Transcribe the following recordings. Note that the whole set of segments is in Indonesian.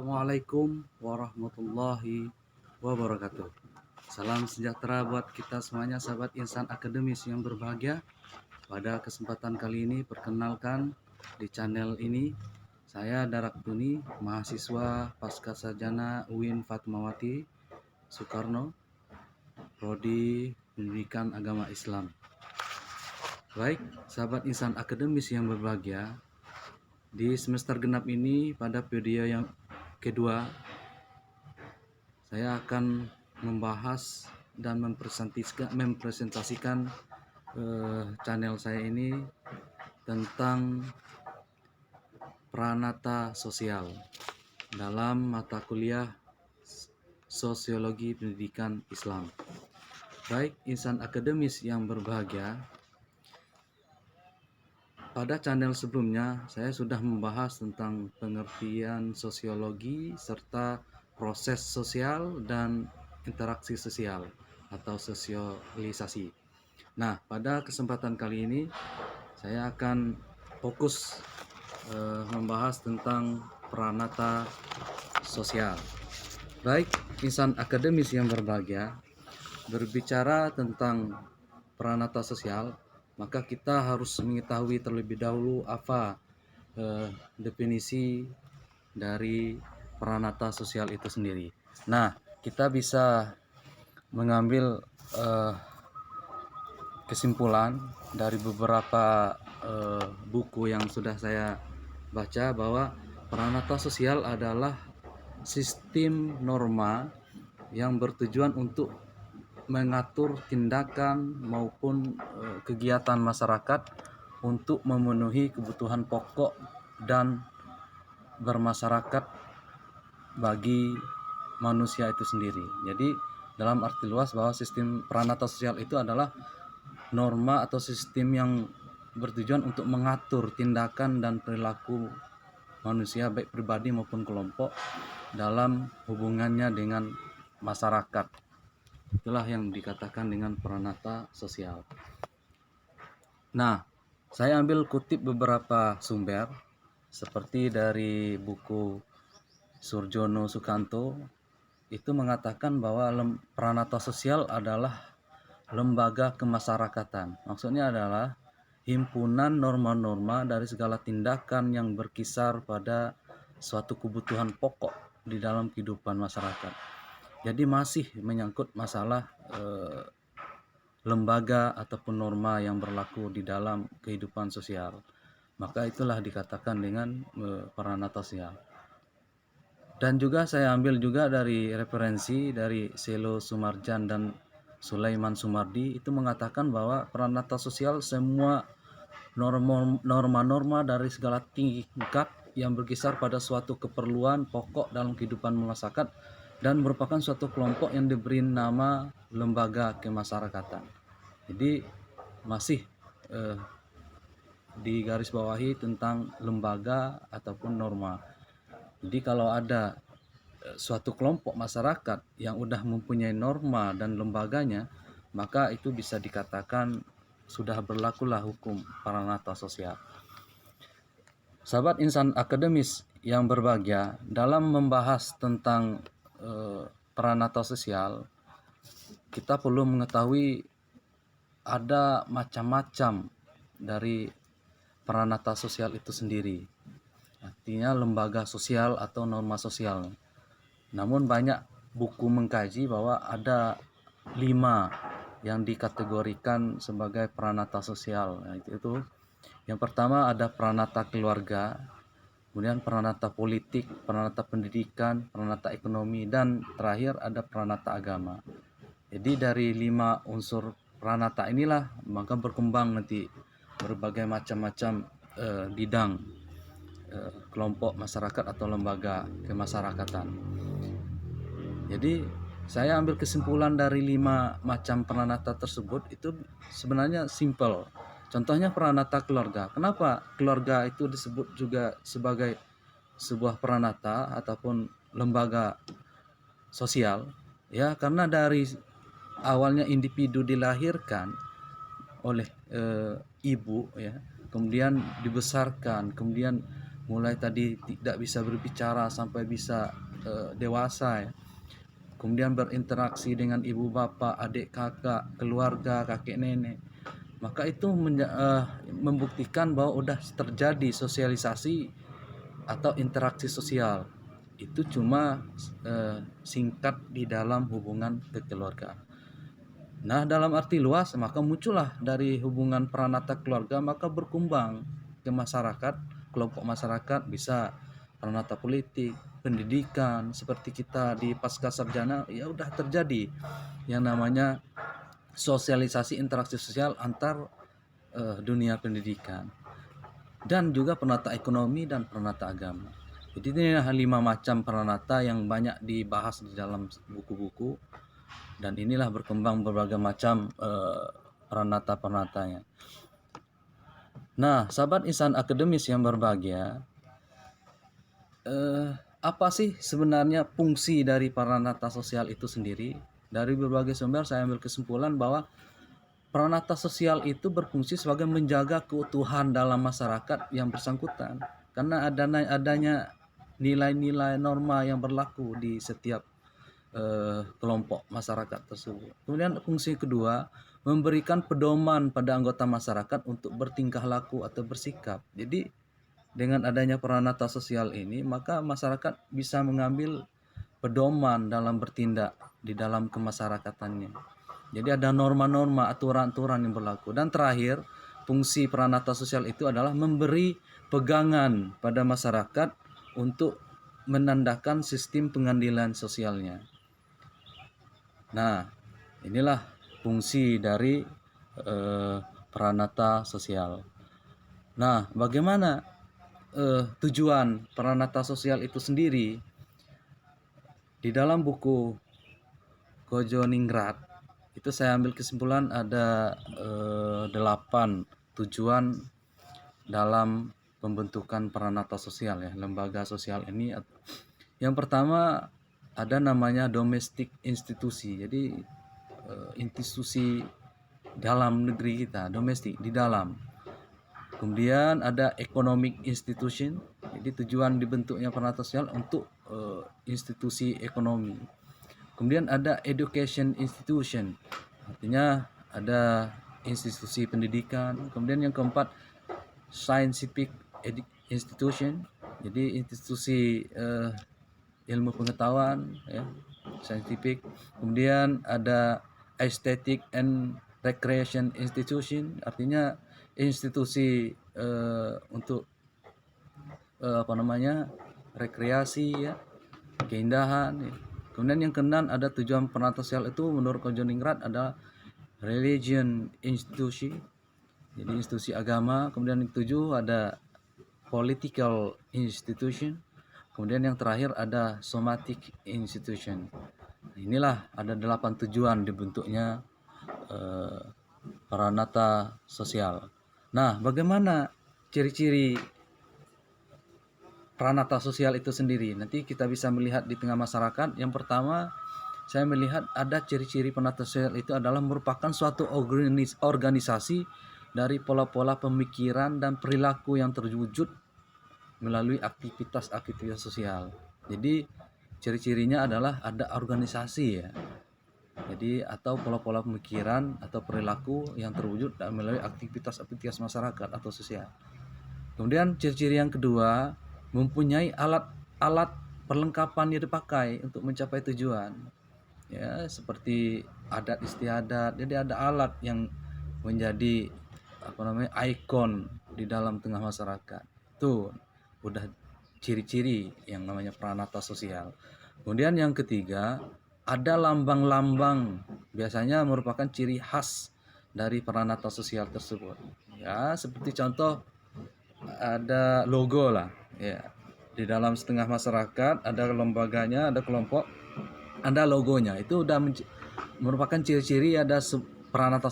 Assalamualaikum warahmatullahi wabarakatuh. Salam sejahtera buat kita semuanya, sahabat insan akademis yang berbahagia. Pada kesempatan kali ini, perkenalkan di channel ini saya Darak Tuni, mahasiswa Pasca Sarjana UIN Fatmawati Soekarno, Prodi Pendidikan Agama Islam. Baik, sahabat insan akademis yang berbahagia, di semester genap ini pada video yang kedua, saya akan membahas dan mempresentasikan channel saya ini tentang pranata sosial dalam mata kuliah Sosiologi Pendidikan Islam. Baik, insan akademis yang berbahagia, pada channel sebelumnya saya sudah membahas tentang pengertian sosiologi serta proses sosial dan interaksi sosial atau sosialisasi. Nah, pada kesempatan kali ini saya akan fokus membahas tentang pranata sosial. Baik, insan akademis yang berbahagia, berbicara tentang pranata sosial, maka kita harus mengetahui terlebih dahulu apa definisi dari pranata sosial itu sendiri. Nah, kita bisa mengambil kesimpulan dari beberapa buku yang sudah saya baca bahwa pranata sosial adalah sistem norma yang bertujuan untuk mengatur tindakan maupun kegiatan masyarakat untuk memenuhi kebutuhan pokok dan bermasyarakat bagi manusia itu sendiri. Jadi dalam arti luas bahwa sistem pranata sosial itu adalah norma atau sistem yang bertujuan untuk mengatur tindakan dan perilaku manusia baik pribadi maupun kelompok dalam hubungannya dengan masyarakat. Itulah yang dikatakan dengan pranata sosial. Nah, saya ambil kutip beberapa sumber seperti dari buku Surjono Sukanto, itu mengatakan bahwa pranata sosial adalah lembaga kemasyarakatan. Maksudnya adalah himpunan norma-norma dari segala tindakan yang berkisar pada suatu kebutuhan pokok di dalam kehidupan masyarakat. Jadi masih menyangkut masalah lembaga ataupun norma yang berlaku di dalam kehidupan sosial. Maka itulah dikatakan dengan pranata sosial. Dan juga saya ambil juga dari referensi dari Selo Sumarjan dan Sulaiman Sumardi, itu mengatakan bahwa pranata sosial semua norma-norma dari segala tingkat yang berkisar pada suatu keperluan pokok dalam kehidupan masyarakat dan merupakan suatu kelompok yang diberi nama lembaga kemasyarakatan. Jadi masih digarisbawahi tentang lembaga ataupun norma. Jadi kalau ada suatu kelompok masyarakat yang udah mempunyai norma dan lembaganya, maka itu bisa dikatakan sudah berlakulah hukum pranata sosial. Sahabat insan akademis yang berbahagia, dalam membahas tentang pranata sosial, kita perlu mengetahui ada macam-macam dari pranata sosial itu sendiri. Artinya lembaga sosial atau norma sosial. Namun banyak buku mengkaji bahwa ada 5 yang dikategorikan sebagai pranata sosial. Nah, itu yang pertama ada pranata keluarga, kemudian pranata politik, pranata pendidikan, pranata ekonomi, dan terakhir ada pranata agama. Jadi dari 5 unsur pranata inilah maka berkembang nanti berbagai macam-macam bidang kelompok masyarakat atau lembaga kemasyarakatan. Jadi saya ambil kesimpulan dari 5 macam pranata tersebut itu sebenarnya simple. Contohnya pranata keluarga. Kenapa keluarga itu disebut juga sebagai sebuah pranata ataupun lembaga sosial? Ya, karena dari awalnya individu dilahirkan oleh ibu, ya, kemudian dibesarkan, kemudian mulai tadi tidak bisa berbicara sampai bisa dewasa ya. Kemudian berinteraksi dengan ibu bapak, adik kakak, keluarga, kakek nenek. Maka itu membuktikan bahwa udah terjadi sosialisasi atau interaksi sosial. Itu cuma singkat di dalam hubungan kekeluargaan. Nah, dalam arti luas maka muncullah dari hubungan peranata keluarga maka berkembang ke masyarakat, kelompok masyarakat, bisa peranata politik, pendidikan, seperti kita di pasca sarjana ya udah terjadi yang namanya sosialisasi interaksi sosial antar dunia pendidikan, dan juga peranata ekonomi dan peranata agama. Jadi ini 5 macam peranata yang banyak dibahas di dalam buku-buku, dan inilah berkembang berbagai macam peranata-peranatanya. Nah, sahabat insan akademis yang berbahagia, apa sih sebenarnya fungsi dari peranata sosial itu sendiri? Dari berbagai sumber saya ambil kesimpulan bahwa peranata sosial itu berfungsi sebagai menjaga keutuhan dalam masyarakat yang bersangkutan, karena adanya nilai-nilai norma yang berlaku di setiap kelompok masyarakat tersebut. Kemudian fungsi kedua, memberikan pedoman pada anggota masyarakat untuk bertingkah laku atau bersikap. Jadi dengan adanya peranata sosial ini, maka masyarakat bisa mengambil pedoman dalam bertindak di dalam kemasyarakatannya. Jadi ada norma-norma, aturan-aturan yang berlaku. Dan terakhir, fungsi peranata sosial itu adalah memberi pegangan pada masyarakat untuk menandakan sistem pengadilan sosialnya. Nah, inilah fungsi dari peranata sosial. Nah, bagaimana tujuan peranata sosial itu sendiri? Di dalam buku Kojo Ningrat itu saya ambil kesimpulan ada 8 tujuan dalam pembentukan peranata sosial ya, lembaga sosial ini. Yang pertama ada namanya domestik institusi. Jadi institusi dalam negeri kita, domestik di dalam. Kemudian ada economic institution. Jadi tujuan dibentuknya peranata sosial untuk institusi ekonomi. Kemudian ada education institution. Artinya ada institusi pendidikan. Kemudian yang keempat scientific institution. Jadi institusi ilmu pengetahuan ya, scientific. Kemudian ada aesthetic and recreation institution, artinya institusi untuk rekreasi ya, keindahan ya. Kemudian yang keenam ada tujuan peranata sosial itu menurut Kojo Ningrat ada religion institusi, jadi institusi agama. Kemudian yang ketujuh ada political institution. Kemudian yang terakhir ada somatic institution. Inilah ada 8 tujuan dibentuknya peranata sosial. Nah, bagaimana ciri-ciri peranata sosial itu sendiri? Nanti kita bisa melihat di tengah masyarakat. Yang pertama, saya melihat ada ciri-ciri peranata sosial itu adalah merupakan suatu organisasi dari pola-pola pemikiran dan perilaku yang terwujud melalui aktivitas-aktivitas sosial. Jadi ciri-cirinya adalah ada organisasi ya. Jadi atau pola-pola pemikiran atau perilaku yang terwujud melalui aktivitas-aktivitas masyarakat atau sosial. Kemudian ciri-ciri yang kedua, mempunyai alat-alat perlengkapan yang dipakai untuk mencapai tujuan. Ya, seperti adat istiadat. Jadi ada alat yang menjadi ikon di dalam tengah masyarakat. Itu udah ciri-ciri yang namanya peranata sosial. Kemudian yang ketiga, ada lambang-lambang, biasanya merupakan ciri khas dari peranata sosial tersebut. Ya, seperti contoh ada logo lah ya. Di dalam setengah masyarakat ada lembaganya, ada kelompok, ada logonya. Itu udah merupakan ciri-ciri ada peranata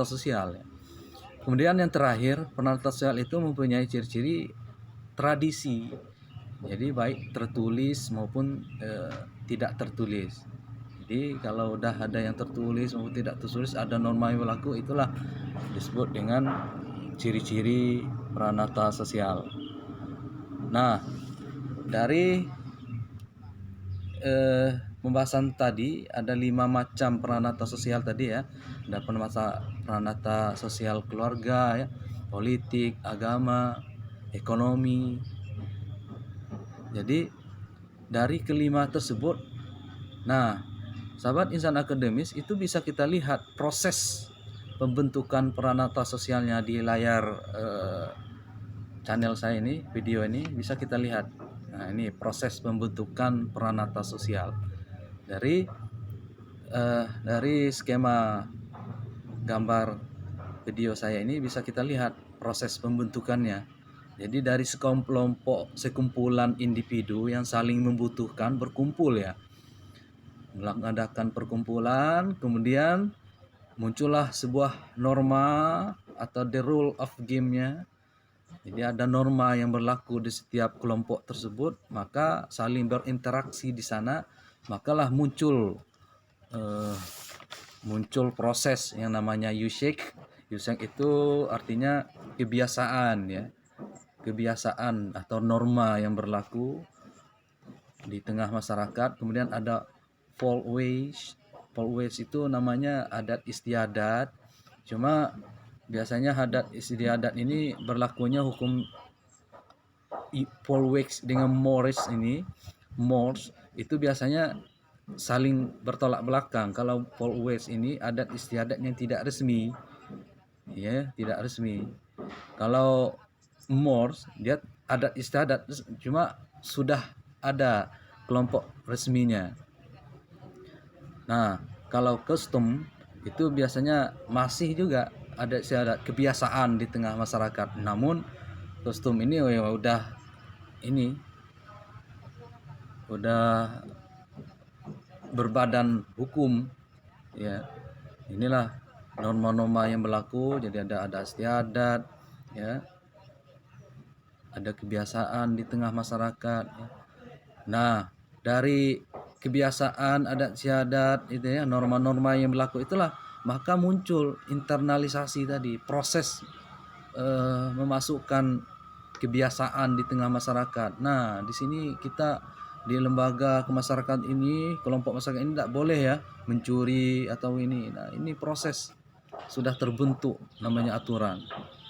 sosial ya. Kemudian yang terakhir, peranata sosial itu mempunyai ciri-ciri tradisi. Jadi baik tertulis maupun tidak tertulis. Jadi kalau udah ada yang tertulis maupun tidak tertulis, ada norma yang berlaku, itulah disebut dengan ciri-ciri peranata sosial. Nah, dari pembahasan tadi ada 5 macam peranata sosial tadi ya. Ada peranata sosial keluarga ya, politik, agama, ekonomi. Jadi dari kelima tersebut, nah, sahabat insan akademis itu bisa kita lihat proses pembentukan peranata sosialnya di layar channel saya ini, video ini bisa kita lihat. Nah, ini proses pembentukan peranata sosial dari skema gambar video saya ini bisa kita lihat proses pembentukannya. Jadi dari sekumpulan individu yang saling membutuhkan berkumpul ya, mengadakan perkumpulan, kemudian muncullah sebuah norma atau the rule of game-nya. Jadi ada norma yang berlaku di setiap kelompok tersebut, maka saling berinteraksi di sana, makalah muncul proses yang namanya Yushek. Yushek itu artinya kebiasaan ya, kebiasaan atau norma yang berlaku di tengah masyarakat. Kemudian ada Folkways. Folkways itu namanya adat istiadat. Cuma biasanya adat istiadat ini berlakunya hukum Folkways dengan Morris ini. Morse itu biasanya saling bertolak belakang. Kalau Folkways ini adat istiadat yang tidak resmi, ya, tidak resmi. Kalau Morse dia adat istiadat, cuma sudah ada kelompok resminya. Nah, kalau custom itu biasanya masih juga ada istiadat kebiasaan di tengah masyarakat. Namun custom ini udah berbadan hukum ya. Inilah norma-norma yang berlaku. Jadi ada istiadat ya, ada kebiasaan di tengah masyarakat ya. Nah, dari kebiasaan adat istiadat itu ya, norma-norma yang berlaku itulah maka muncul internalisasi tadi, proses memasukkan kebiasaan di tengah masyarakat. Nah, di sini kita di lembaga kemasyarakatan ini, kelompok masyarakat ini tidak boleh ya mencuri atau ini. Nah, ini proses sudah terbentuk namanya aturan.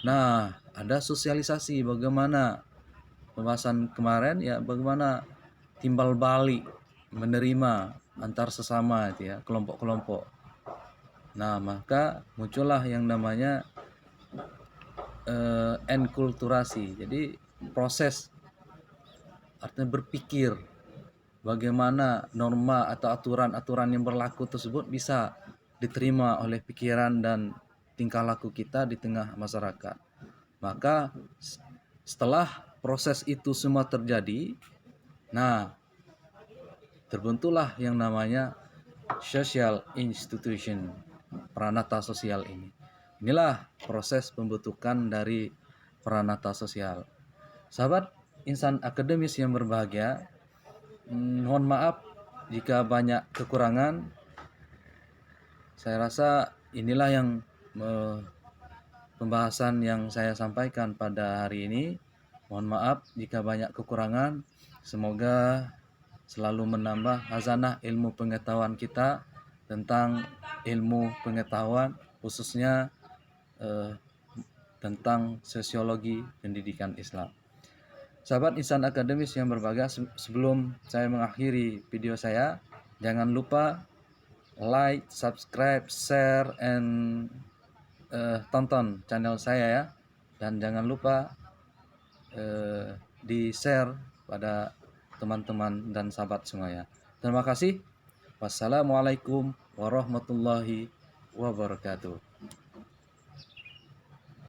Nah, ada sosialisasi bagaimana pembahasan kemarin ya, bagaimana timbal balik menerima antar sesama itu ya, kelompok-kelompok. Nah, maka muncullah yang namanya enkulturasi. Jadi proses artinya berpikir bagaimana norma atau aturan-aturan yang berlaku tersebut bisa diterima oleh pikiran dan tingkah laku kita di tengah masyarakat. Maka setelah proses itu semua terjadi, nah, terbentuklah yang namanya social institution, peranata sosial ini. Inilah proses pembentukan dari peranata sosial. Sahabat insan akademis yang berbahagia, mohon maaf jika banyak kekurangan. Saya rasa inilah yang pembahasan yang saya sampaikan pada hari ini. Mohon maaf jika banyak kekurangan. Semoga selalu menambah khazanah ilmu pengetahuan kita tentang ilmu pengetahuan, khususnya tentang sosiologi pendidikan Islam. Sahabat insan akademis yang berbahagia, sebelum saya mengakhiri video saya, jangan lupa like, subscribe, share, and tonton channel saya ya, dan jangan lupa di-share pada teman-teman dan sahabat semuanya. Terima kasih. Wassalamualaikum warahmatullahi wabarakatuh.